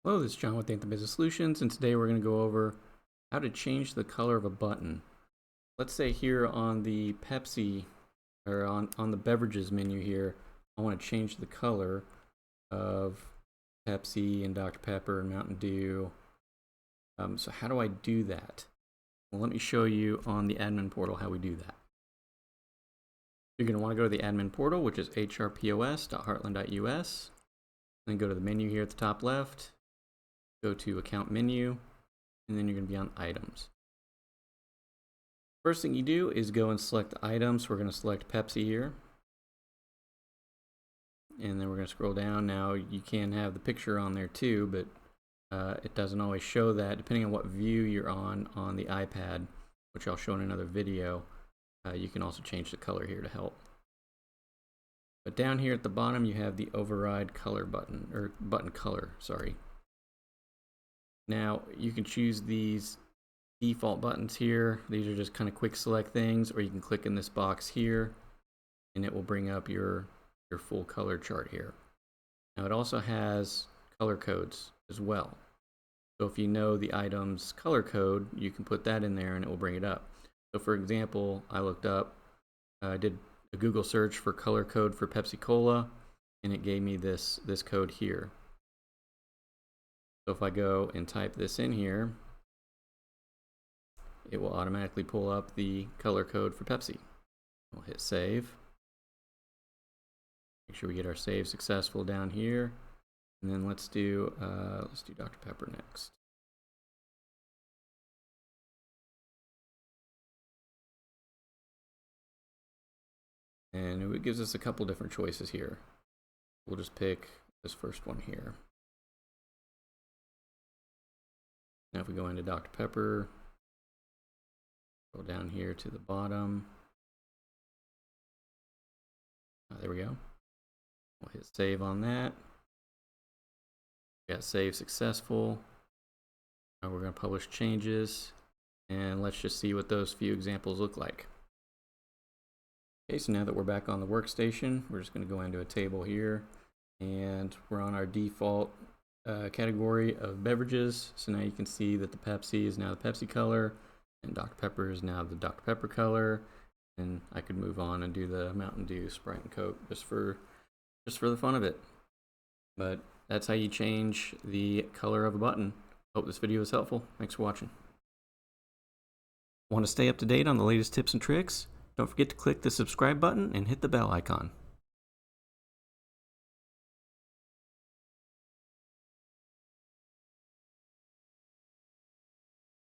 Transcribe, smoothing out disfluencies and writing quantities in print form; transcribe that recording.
Hello, this is John with Anthem Business Solutions, and today we're going to go over how to change the color of a button. Let's say here on the Pepsi, or on the beverages menu here, I want to change the color of Pepsi and Dr. Pepper and Mountain Dew. So how do I do that? Well, let me show you on the admin portal how we do that. You're going to want to go to the admin portal, which is hrpos.heartland.us. Then go to the menu here at the top left. Go to account menu, and then you're going to be on items. First thing you do is go and select the items. We're going to select Pepsi here. And then we're going to scroll down. Now you can have the picture on there too, but it doesn't always show that. Depending on what view you're on the iPad, which I'll show in another video, you can also change the color here to help. But down here at the bottom you have the override color button, or button color, sorry. Now you can choose these default buttons here. These are just kind of quick select things, or you can click in this box here and it will bring up your full color chart here. Now it also has color codes as well. So if you know the item's color code, you can put that in there and it will bring it up. So for example, I looked up, I did a Google search for color code for Pepsi Cola, and it gave me this code here. So if I go and type this in here, it will automatically pull up the color code for Pepsi. We'll hit save. Make sure we get our save successful down here, and then let's do Dr. Pepper next. And it gives us a couple different choices here. We'll just pick this first one here. Now if we go into Dr. Pepper, go down here to the bottom. There we go. We'll hit save on that. We got save successful. Now we're going to publish changes, and let's just see what those few examples look like. Okay, so now that we're back on the workstation, we're just going to go into a table here, and we're on our default category of beverages. So now you can see that the Pepsi is now the Pepsi color, and Dr. Pepper is now the Dr. Pepper color. And I could move on and do the Mountain Dew, Sprite, and Coke just for the fun of it. But that's how you change the color of a button. Hope this video was helpful. Thanks for watching. Want to stay up to date on the latest tips and tricks? Don't forget to click the subscribe button and hit the bell icon.